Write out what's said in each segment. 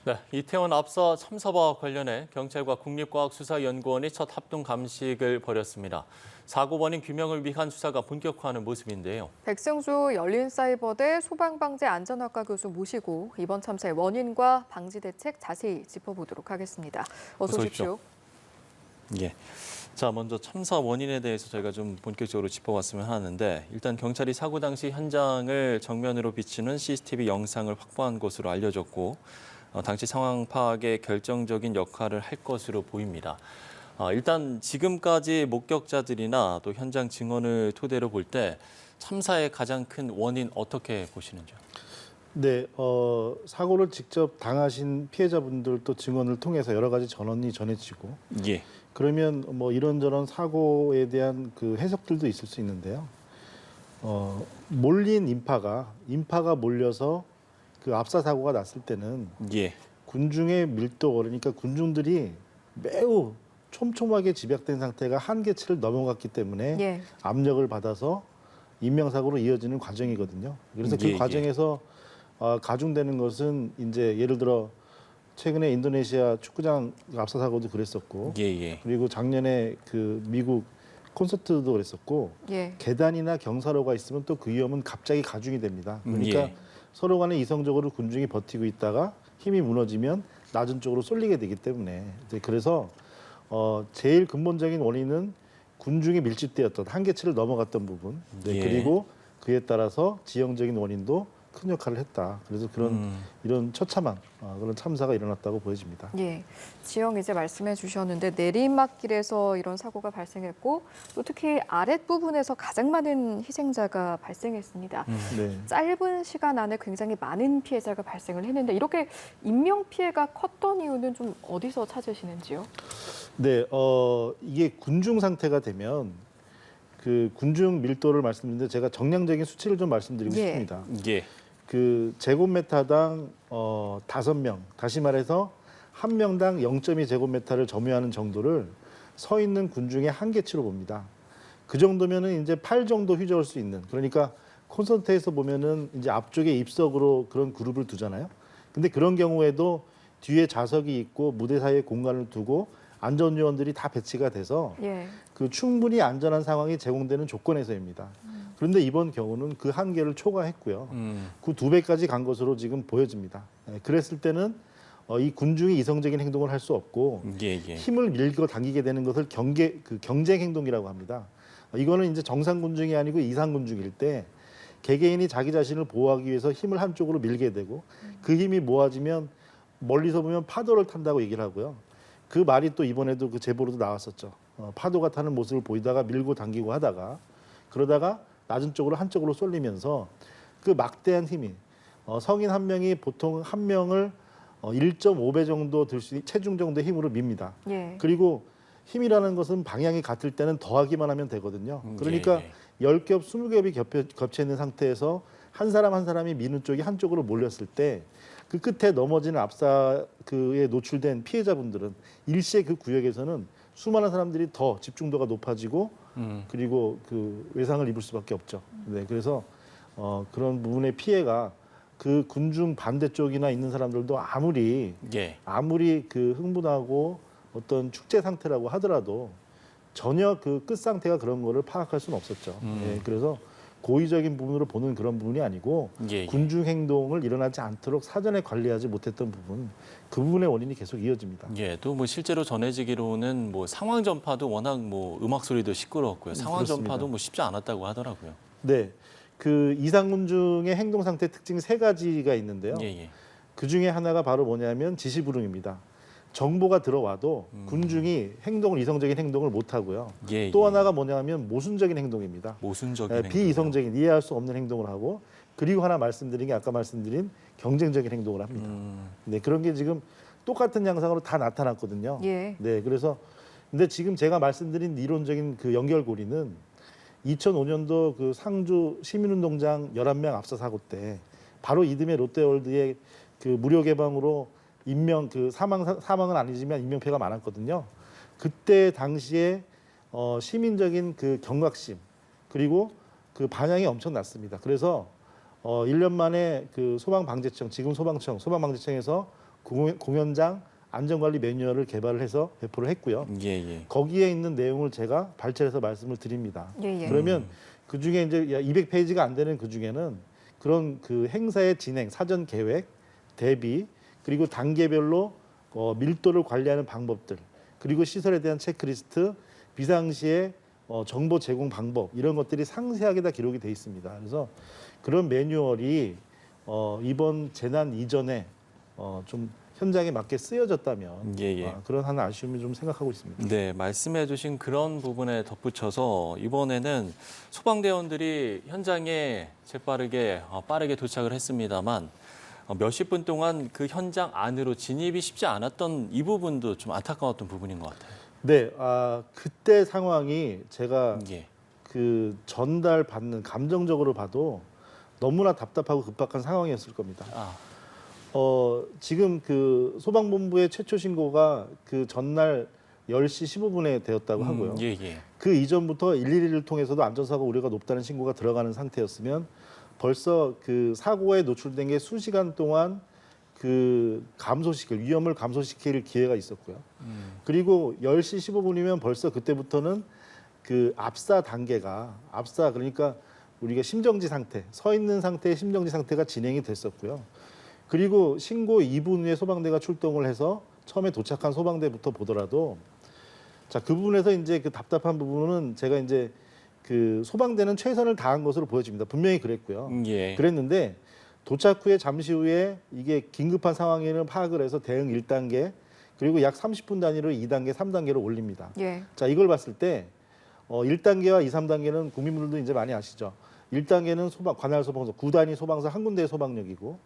네, 이태원 압사 참사와 관련해 경찰과 국립과학수사연구원이 첫 합동 감식을 벌였습니다. 사고 원인 규명을 위한 수사가 본격화하는 모습인데요. 백승주 열린사이버대 소방방재 안전학과 교수 모시고 이번 참사의 원인과 방지 대책 자세히 짚어보도록 하겠습니다. 어서 오십시오. 예. 자, 먼저 참사 원인에 대해서 저희가 좀 본격적으로 짚어봤으면 하는데 일단 경찰이 사고 당시 현장을 정면으로 비추는 CCTV 영상을 확보한 것으로 알려졌고 당시 상황 파악에 결정적인 역할을 할 것으로 보입니다. 일단 지금까지 목격자들이나 또 현장 증언을 토대로 볼 때 참사의 가장 큰 원인 어떻게 보시는지요? 네, 사고를 직접 당하신 피해자분들도 증언을 통해서 여러 가지 전언이 전해지고, 예. 그러면 뭐 이런저런 사고에 대한 그 해석들도 있을 수 있는데요. 몰린 인파가 몰려서 그 압사 사고가 났을 때는 예. 군중의 밀도, 그러니까 군중들이 매우 촘촘하게 집약된 상태가 한계치를 넘어갔기 때문에 예. 압력을 받아서 인명사고로 이어지는 과정이거든요. 그래서 그 예, 예. 과정에서 가중되는 것은 이제 예를 들어 최근에 인도네시아 축구장 압사 사고도 그랬었고, 예. 그리고 작년에 그 미국 콘서트도 그랬었고, 예. 계단이나 경사로가 있으면 또 그 위험은 갑자기 가중이 됩니다. 그러니까 예. 서로 간에 이성적으로 군중이 버티고 있다가 힘이 무너지면 낮은 쪽으로 쏠리게 되기 때문에, 그래서 제일 근본적인 원인은 군중이 밀집되었던 한계치를 넘어갔던 부분, 예. 그리고 그에 따라서 지형적인 원인도 큰 역할을 했다. 그래서 이런 처참한 그런 참사가 일어났다고 보여집니다. 예. 지형 이제 말씀해 주셨는데 내리막길에서 이런 사고가 발생했고 또 특히 아랫부분에서 가장 많은 희생자가 발생했습니다. 네. 짧은 시간 안에 굉장히 많은 피해자가 발생을 했는데 이렇게 인명 피해가 컸던 이유는 좀 어디서 찾으시는지요? 네, 이게 군중 상태가 되면 그 군중 밀도를 말씀드리는데 제가 정량적인 수치를 좀 말씀드리고 예. 싶습니다. 예. 그 제곱미터당 5명, 다시 말해서 한 명당 0.2 제곱미터를 점유하는 정도를 서 있는 군중의 한계치로 봅니다. 그 정도면은 이제 팔 정도 휘저을 수 있는, 그러니까 콘서트에서 보면은 이제 앞쪽에 입석으로 그런 그룹을 두잖아요. 근데 그런 경우에도 뒤에 좌석이 있고 무대 사이에 공간을 두고 안전요원들이 다 배치가 돼서 예. 그 충분히 안전한 상황이 제공되는 조건에서입니다. 그런데 이번 경우는 그 한계를 초과했고요. 그 2배까지 간 것으로 지금 보여집니다. 그랬을 때는 이 군중이 이성적인 행동을 할 수 없고 예. 힘을 밀고 당기게 되는 것을 경쟁 행동이라고 합니다. 이거는 이제 정상 군중이 아니고 이상 군중일 때 개개인이 자기 자신을 보호하기 위해서 힘을 한쪽으로 밀게 되고 그 힘이 모아지면 멀리서 보면 파도를 탄다고 얘기를 하고요. 그 말이 또 이번에도 그 제보로도 나왔었죠. 파도가 타는 모습을 보이다가 밀고 당기고 하다가 그러다가 낮은 쪽으로 한쪽으로 쏠리면서 그 막대한 힘이 성인 한 명이 보통 한 명을 1.5배 정도 들 수 있는 체중 정도의 힘으로 밉니다. 예. 그리고 힘이라는 것은 방향이 같을 때는 더하기만 하면 되거든요. 그러니까 10겹, 20겹이 겹쳐 있는 상태에서 한 사람이 미는 쪽이 한쪽으로 몰렸을 때 그 끝에 넘어지는 압사에 노출된 피해자분들은 일시에 그 구역에서는 수많은 사람들이 더 집중도가 높아지고 그리고 그 외상을 입을 수밖에 없죠. 네, 그래서 그런 부분의 피해가 그 군중 반대쪽이나 있는 사람들도 아무리 그 흥분하고 어떤 축제 상태라고 하더라도 전혀 그 끝 상태가 그런 거를 파악할 수는 없었죠. 네, 그래서 고의적인 부분으로 보는 그런 부분이 아니고 군중 행동을 일어나지 않도록 사전에 관리하지 못했던 부분, 그 부분의 원인이 계속 이어집니다. 예, 또 뭐 실제로 전해지기로는 뭐 상황 전파도 워낙 뭐 음악 소리도 시끄러웠고요. 상황 그렇습니다. 전파도 뭐 쉽지 않았다고 하더라고요. 네, 그 이상군중의 행동 상태 특징 3가지가 있는데요. 예. 그 중에 하나가 바로 뭐냐면 지시불응입니다. 정보가 들어와도 군중이 이성적인 행동을 못 하고요. 또 하나가 뭐냐면 모순적인 행동입니다. 모순적인 비이성적인, 이해할 수 없는 행동을 하고, 그리고 하나 말씀드린 게 아까 말씀드린 경쟁적인 행동을 합니다. 네, 그런 게 지금 똑같은 양상으로 다 나타났거든요. 예. 네, 그래서 근데 지금 제가 말씀드린 이론적인 그 연결고리는 2005년도 그 상주 시민운동장 11명 압사 사고 때 바로 이듬해 롯데월드의 그 무료 개방으로 사망은 아니지만 인명피해가 많았거든요. 그때 당시에 시민적인 그 경각심 그리고 그 반향이 엄청 났습니다. 그래서 1년 만에 그 소방방재청, 지금 소방방재청에서 공연장 안전관리 매뉴얼을 개발을 해서 배포를 했고요. 예. 거기에 있는 내용을 제가 발췌해서 말씀을 드립니다. 예. 그러면 그 중에 이제 200페이지가 안 되는 그 중에는 그런 그 행사의 진행, 사전 계획, 대비, 그리고 단계별로 밀도를 관리하는 방법들, 그리고 시설에 대한 체크리스트, 비상시에 정보 제공 방법 이런 것들이 상세하게 다 기록이 돼 있습니다. 그래서 그런 매뉴얼이 이번 재난 이전에 좀 현장에 맞게 쓰여졌다면 예. 그런 하나 아쉬움이 좀 생각하고 있습니다. 네, 말씀해주신 그런 부분에 덧붙여서 이번에는 소방대원들이 현장에 재빠르게 빠르게 도착을 했습니다만 몇십 분 동안 그 현장 안으로 진입이 쉽지 않았던 이 부분도 좀 안타까웠던 부분인 것 같아요. 네, 그때 상황이 제가 예. 그 전달 받는 감정적으로 봐도 너무나 답답하고 급박한 상황이었을 겁니다. 지금 그 소방본부의 최초 신고가 그 전날 10시 15분에 되었다고 하고요. 예. 그 이전부터 112를 통해서도 안전사고 우려가 높다는 신고가 들어가는 상태였으면 벌써 그 사고에 노출된 게 수시간 동안 그 위험을 감소시킬 기회가 있었고요. 그리고 10시 15분이면 벌써 그때부터는 그 압사 그러니까 우리가 심정지 상태, 서 있는 상태의 심정지 상태가 진행이 됐었고요. 그리고 신고 2분 후에 소방대가 출동을 해서 처음에 도착한 소방대부터 보더라도 자, 그 부분에서 이제 그 답답한 부분은 제가 이제 그 소방대는 최선을 다한 것으로 보여집니다. 분명히 그랬고요. 예. 그랬는데 도착 후에 잠시 후에 이게 긴급한 상황에는 파악을 해서 대응 1단계 그리고 약 30분 단위로 2단계, 3단계로 올립니다. 예. 자, 이걸 봤을 때 1단계와 2, 3단계는 국민분들도 이제 많이 아시죠. 1단계는 관할 소방서, 9단위 소방서 한 군데의 소방력이고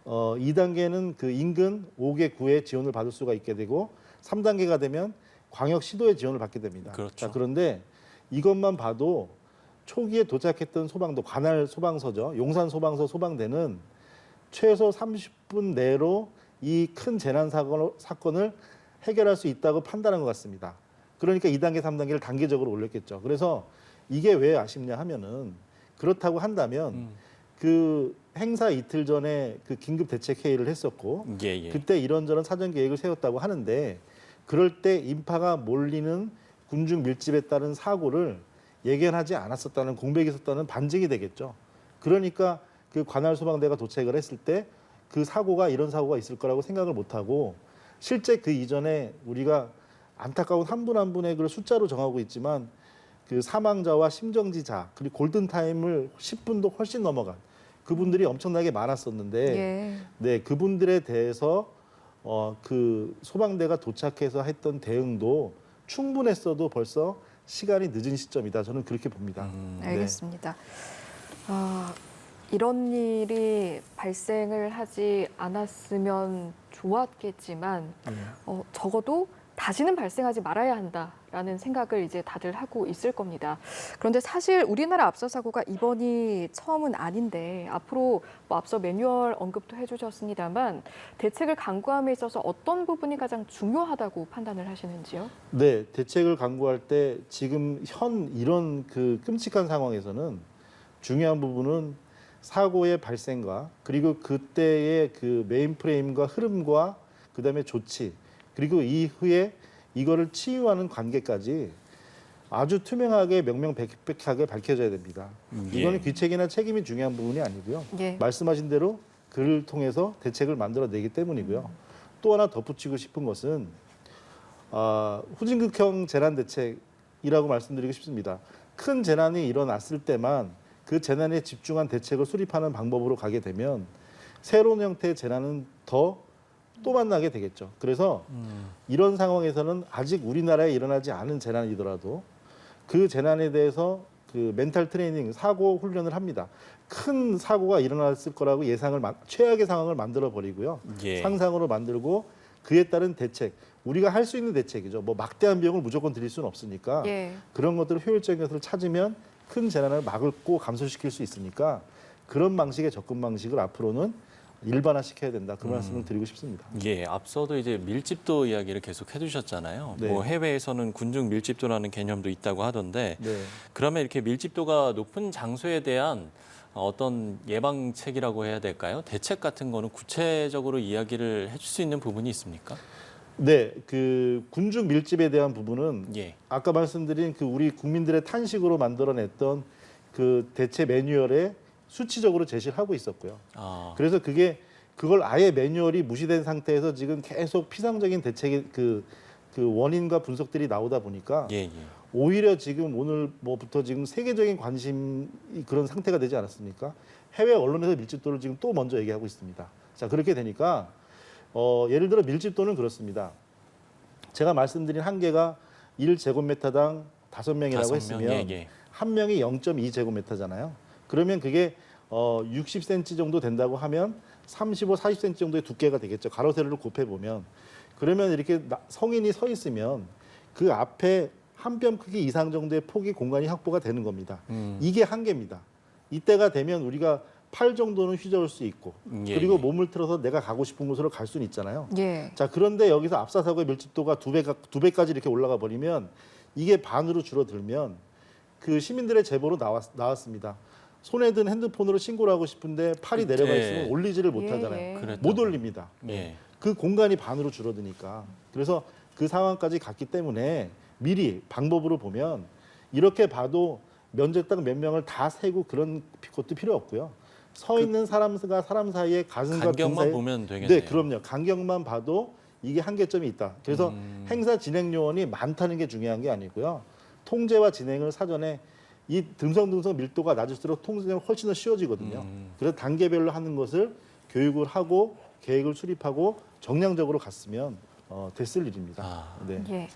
2단계는 그 인근 5개 구의 지원을 받을 수가 있게 되고 3단계가 되면 광역 시도의 지원을 받게 됩니다. 그렇죠. 자, 그런데 이것만 봐도 초기에 도착했던 소방도 관할 소방서죠. 용산 소방서 소방대는 최소 30분 내로 이 큰 재난 사건을 해결할 수 있다고 판단한 것 같습니다. 그러니까 2단계, 3단계를 단계적으로 올렸겠죠. 그래서 이게 왜 아쉽냐 하면은 그렇다고 한다면 그 행사 이틀 전에 그 긴급 대책 회의를 했었고 예. 그때 이런저런 사전 계획을 세웠다고 하는데 그럴 때 인파가 몰리는 군중 밀집에 따른 사고를 예견하지 않았었다는 공백이 있었다는 반증이 되겠죠. 그러니까 그 관할 소방대가 도착을 했을 때 그 사고가 이런 사고가 있을 거라고 생각을 못하고 실제 그 이전에 우리가 안타까운 한 분 한 분의 그 숫자로 정하고 있지만 그 사망자와 심정지자 그리고 골든타임을 10분도 훨씬 넘어간 그분들이 엄청나게 많았었는데 예. 네, 그분들에 대해서 그 소방대가 도착해서 했던 대응도 충분했어도 벌써 시간이 늦은 시점이다. 저는 그렇게 봅니다. 네. 알겠습니다. 이런 일이 발생을 하지 않았으면 좋았겠지만 적어도 다시는 발생하지 말아야 한다라는 생각을 이제 다들 하고 있을 겁니다. 그런데 사실 우리나라 압사 사고가 이번이 처음은 아닌데 앞으로 뭐 앞서 매뉴얼 언급도 해주셨습니다만 대책을 강구함에 있어서 어떤 부분이 가장 중요하다고 판단을 하시는지요? 네, 대책을 강구할 때 지금 이런 그 끔찍한 상황에서는 중요한 부분은 사고의 발생과 그리고 그때의 그 메인프레임과 흐름과 그다음에 조치 그리고 이후에 이거를 치유하는 관계까지 아주 투명하게 명명백백하게 밝혀져야 됩니다. 이거는 귀책이나 책임이 중요한 부분이 아니고요. 예. 말씀하신 대로 그를 통해서 대책을 만들어내기 때문이고요. 또 하나 덧붙이고 싶은 것은 후진국형 재난대책이라고 말씀드리고 싶습니다. 큰 재난이 일어났을 때만 그 재난에 집중한 대책을 수립하는 방법으로 가게 되면 새로운 형태의 재난은 또 만나게 되겠죠. 그래서 이런 상황에서는 아직 우리나라에 일어나지 않은 재난이더라도 그 재난에 대해서 그 멘탈 트레이닝, 사고 훈련을 합니다. 큰 사고가 일어났을 거라고 최악의 상황을 만들어 버리고요. 예. 상상으로 만들고 그에 따른 대책, 우리가 할 수 있는 대책이죠. 뭐 막대한 비용을 무조건 드릴 수는 없으니까 예. 그런 것들을 효율적인 것을 찾으면 큰 재난을 막고 감소시킬 수 있으니까 그런 방식의 접근 방식을 앞으로는 일반화시켜야 된다. 그 말씀을 드리고 싶습니다. 예, 앞서도 이제 밀집도 이야기를 계속 해주셨잖아요. 네. 뭐 해외에서는 군중 밀집도라는 개념도 있다고 하던데 네. 그러면 이렇게 밀집도가 높은 장소에 대한 어떤 예방책이라고 해야 될까요? 대책 같은 거는 구체적으로 이야기를 해줄 수 있는 부분이 있습니까? 네, 그 군중 밀집에 대한 부분은 예. 아까 말씀드린 그 우리 국민들의 탄식으로 만들어냈던 그 대체 매뉴얼에 수치적으로 제시를 하고 있었고요. 아, 그래서 그걸 아예 매뉴얼이 무시된 상태에서 지금 계속 피상적인 대책의 그 원인과 분석들이 나오다 보니까 예, 예. 오히려 지금 오늘 뭐부터 지금 세계적인 관심이 그런 상태가 되지 않았습니까? 해외 언론에서 밀집도를 지금 또 먼저 얘기하고 있습니다. 자, 그렇게 되니까 예를 들어 밀집도는 그렇습니다. 제가 말씀드린 한계가 1제곱미터당 5명이라고 5명, 했으면 예, 예. 한 명이 0.2제곱미터잖아요. 그러면 그게 60cm 정도 된다고 하면 35, 40cm 정도의 두께가 되겠죠. 가로 세로를 곱해 보면. 그러면 이렇게 성인이 서 있으면 그 앞에 한 뼘 크기 이상 정도의 폭이 공간이 확보가 되는 겁니다. 이게 한계입니다. 이때가 되면 우리가 팔 정도는 휘저을 수 있고 예, 그리고 예. 몸을 틀어서 내가 가고 싶은 곳으로 갈 수는 있잖아요. 예. 자, 그런데 여기서 압사사고의 밀집도가 두 배까지 이렇게 올라가 버리면 이게 반으로 줄어들면 그 시민들의 제보로 나왔습니다. 손에 든 핸드폰으로 신고를 하고 싶은데 팔이 내려가 예. 있으면 올리지를 못하잖아요. 예, 예. 그랬다고. 못 올립니다. 예. 그 공간이 반으로 줄어드니까. 그래서 그 상황까지 갔기 때문에 미리 방법으로 보면 이렇게 봐도 면적당 몇 명을 다 세고 그런 것도 필요 없고요. 서 있는 사람과 사람 사이에 가슴과 등 간격만 사이에 보면 되겠네요. 네, 그럼요. 간격만 봐도 이게 한계점이 있다. 그래서 행사 진행 요원이 많다는 게 중요한 게 아니고요. 통제와 진행을 사전에 이 듬성듬성 밀도가 낮을수록 통제는 훨씬 더 쉬워지거든요. 그래서 단계별로 하는 것을 교육을 하고 계획을 수립하고 정량적으로 갔으면 됐을 일입니다. 아. 네. 예.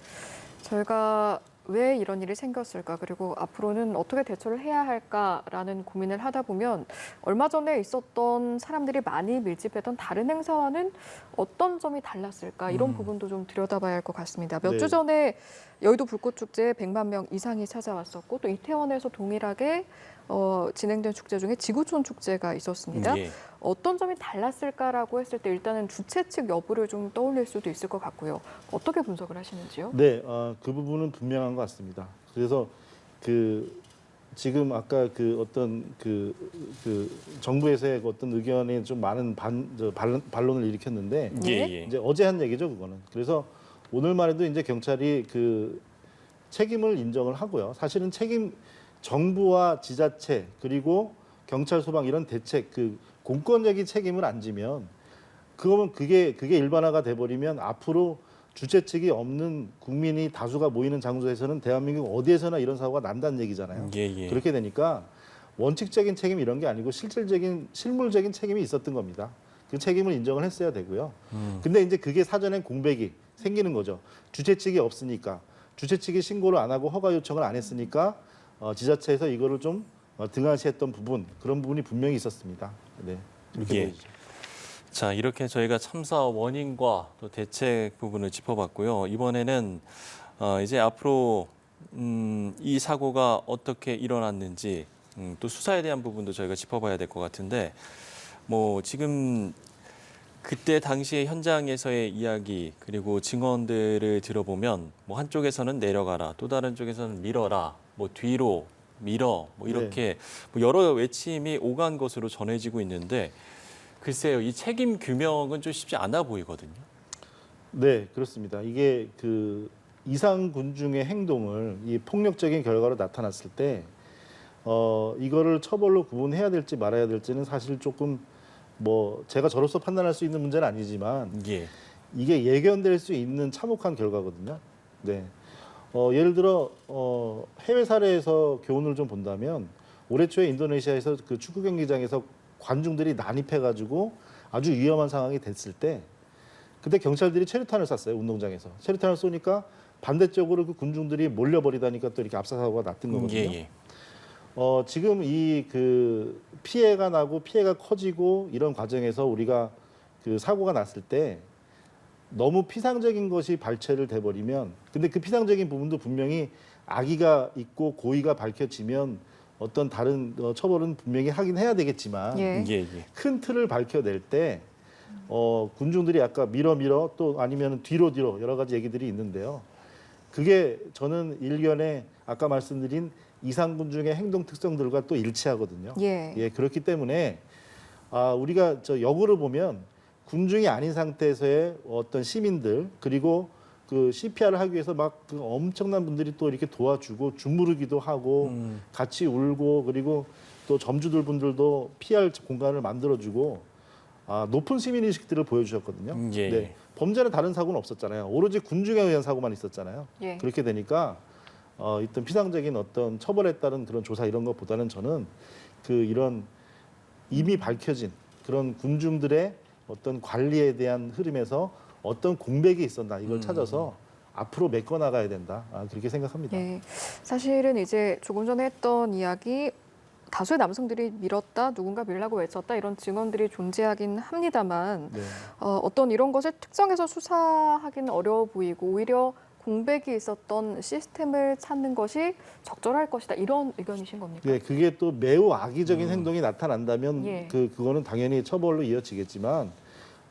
저희가 왜 이런 일이 생겼을까, 그리고 앞으로는 어떻게 대처를 해야 할까라는 고민을 하다 보면 얼마 전에 있었던 사람들이 많이 밀집했던 다른 행사와는 어떤 점이 달랐을까, 이런 부분도 좀 들여다봐야 할 것 같습니다. 몇 네. 주 전에 여의도 불꽃축제에 100만 명 이상이 찾아왔었고, 또 이태원에서 동일하게 진행된 축제 중에 지구촌 축제가 있었습니다. 예. 어떤 점이 달랐을까라고 했을 때 일단은 주최 측 여부를 좀 떠올릴 수도 있을 것 같고요. 어떻게 분석을 하시는지요? 네, 그 부분은 분명한 것 같습니다. 그래서 지금 아까 어떤 정부에서의 어떤 의견이 좀 많은 반론을 일으켰는데 예, 예? 예. 이제 어제 한 얘기죠, 그거는. 그래서 오늘만 해도 이제 경찰이 책임을 인정을 하고요. 사실은 정부와 지자체 그리고 경찰, 소방 이런 대책 공권력이 책임을 안 지면 그게 일반화가 돼버리면 앞으로 주최 측이 없는 국민이 다수가 모이는 장소에서는 대한민국 어디에서나 이런 사고가 난다는 얘기잖아요. 예, 예. 그렇게 되니까 원칙적인 책임 이런 게 아니고 실물적인 책임이 있었던 겁니다. 그 책임을 인정을 했어야 되고요. 근데 이제 그게 사전엔 공백이 생기는 거죠. 주최 측이 없으니까 주최 측이 신고를 안 하고 허가 요청을 안 했으니까 지자체에서 이거를 좀 등한시했던 그런 부분이 분명히 있었습니다. 네, 그렇게 예. 보이죠. 자, 이렇게 저희가 참사 원인과 또 대책 부분을 짚어봤고요. 이번에는 이제 앞으로 이 사고가 어떻게 일어났는지 또 수사에 대한 부분도 저희가 짚어봐야 될 것 같은데, 뭐 지금 그때 당시의 현장에서의 이야기 그리고 증언들을 들어보면 뭐 한쪽에서는 내려가라, 또 다른 쪽에서는 밀어라, 뭐 뒤로 밀어, 뭐 이렇게 뭐 여러 외침이 오간 것으로 전해지고 있는데, 글쎄요, 이 책임 규명은 좀 쉽지 않아 보이거든요. 네, 그렇습니다. 이게 이상 군중의 행동을 이 폭력적인 결과로 나타났을 때 이거를 처벌로 구분해야 될지 말아야 될지는 사실 조금 제가 저로서 판단할 수 있는 문제는 아니지만 예. 이게 예견될 수 있는 참혹한 결과거든요. 네. 예를 들어 해외 사례에서 교훈을 좀 본다면 올해 초에 인도네시아에서 그 축구 경기장에서 관중들이 난입해가지고 아주 위험한 상황이 됐을 때 그때 경찰들이 체류탄을 쐈어요. 운동장에서 체류탄을 쏘니까 반대쪽으로 그 군중들이 몰려버리다니까 또 이렇게 압사사고가 났던 거거든요. 예, 예. 지금 피해가 나고 피해가 커지고 이런 과정에서 우리가 사고가 났을 때 너무 피상적인 것이 발췌를 돼버리면, 근데 그 피상적인 부분도 분명히 악의가 있고 고의가 밝혀지면 어떤 다른 처벌은 분명히 하긴 해야 되겠지만 예. 예, 예. 큰 틀을 밝혀낼 때 군중들이 아까 밀어 또 아니면 뒤로 여러 가지 얘기들이 있는데요. 그게 저는 일견의 아까 말씀드린 이상 군중의 행동 특성들과 또 일치하거든요. 예. 그렇기 때문에 우리가 저 역으로 보면 군중이 아닌 상태에서의 어떤 시민들 그리고 그 CPR을 하기 위해서 막 그 엄청난 분들이 또 이렇게 도와주고 주무르기도 하고 같이 울고 그리고 또 점주들 분들도 피할 공간을 만들어주고 높은 시민의식들을 보여주셨거든요. 예. 네. 범죄는 다른 사고는 없었잖아요. 오로지 군중에 의한 사고만 있었잖아요. 예. 그렇게 되니까 어떤 피상적인 어떤 처벌에 따른 그런 조사 이런 것보다는 저는 그 이런 이미 밝혀진 그런 군중들의 어떤 관리에 대한 흐름에서 어떤 공백이 있었나 이걸 찾아서 앞으로 메꿔 나가야 된다. 그렇게 생각합니다. 예. 사실은 이제 조금 전에 했던 이야기 다수의 남성들이 밀었다, 누군가 밀라고 외쳤다 이런 증언들이 존재하긴 합니다만 네. 어떤 이런 것을 특정해서 수사하기는 어려워 보이고 오히려 공백이 있었던 시스템을 찾는 것이 적절할 것이다 이런 의견이신 겁니까? 네, 그게 또 매우 악의적인 행동이 나타난다면 예. 그거는 당연히 처벌로 이어지겠지만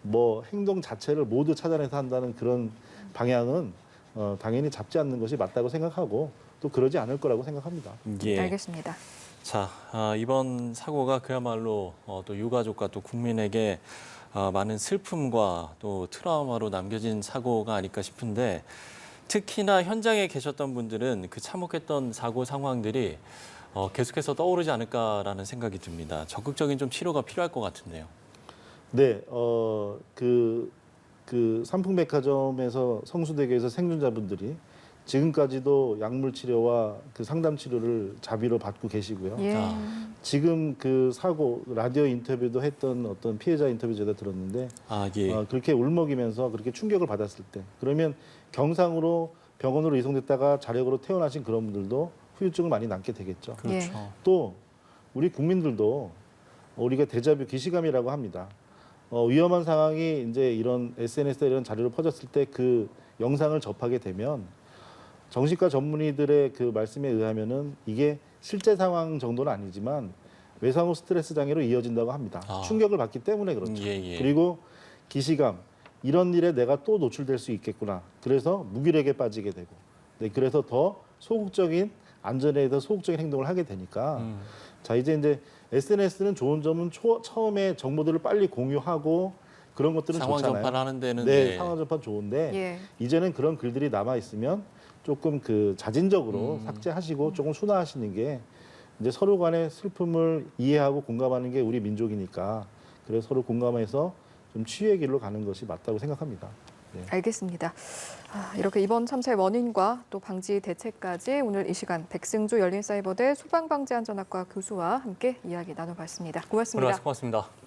뭐 행동 자체를 모두 찾아내서 한다는 그런 방향은 당연히 잡지 않는 것이 맞다고 생각하고 또 그러지 않을 거라고 생각합니다. 예. 알겠습니다. 자, 이번 사고가 그야말로 또 유가족과 또 국민에게 많은 슬픔과 또 트라우마로 남겨진 사고가 아닐까 싶은데 특히나 현장에 계셨던 분들은 그 참혹했던 사고 상황들이 계속해서 떠오르지 않을까라는 생각이 듭니다. 적극적인 좀 치료가 필요할 것 같은데요. 네, 그 삼풍백화점에서 성수대교에서 생존자분들이 지금까지도 약물 치료와 그 상담 치료를 자비로 받고 계시고요. 예. 자. 지금 그 사고 라디오 인터뷰도 했던 어떤 피해자 인터뷰 제가 들었는데 예. 그렇게 울먹이면서 그렇게 충격을 받았을 때 그러면 경상으로 병원으로 이송됐다가 자력으로 퇴원하신 그런 분들도 후유증을 많이 남게 되겠죠. 그렇죠. 또 우리 국민들도 우리가 데자뷰 기시감이라고 합니다. 위험한 상황이 이제 이런 SNS에 이런 자료로 퍼졌을 때 그 영상을 접하게 되면 정신과 전문의들의 그 말씀에 의하면은 이게 실제 상황 정도는 아니지만 외상후 스트레스 장애로 이어진다고 합니다. 충격을 받기 때문에 그렇죠. 예. 그리고 기시감 이런 일에 내가 또 노출될 수 있겠구나. 그래서 무기력에 빠지게 되고, 네, 그래서 더 소극적인 안전에 대해서 소극적인 행동을 하게 되니까 자 이제 SNS는 좋은 점은 처음에 정보들을 빨리 공유하고 그런 것들은 상황 좋잖아요. 전파하는 데는 네, 상황 전파 좋은데 예. 이제는 그런 글들이 남아 있으면 조금 그 자진적으로 삭제하시고 조금 순화하시는 게 이제 서로 간의 슬픔을 이해하고 공감하는 게 우리 민족이니까 그래서 서로 공감해서 좀 치유의 길로 가는 것이 맞다고 생각합니다. 네. 알겠습니다. 이렇게 이번 참사의 원인과 또 방지 대책까지 오늘 이 시간 백승주 열린사이버대 소방방재안전학과 교수와 함께 이야기 나눠봤습니다. 고맙습니다. 고맙습니다.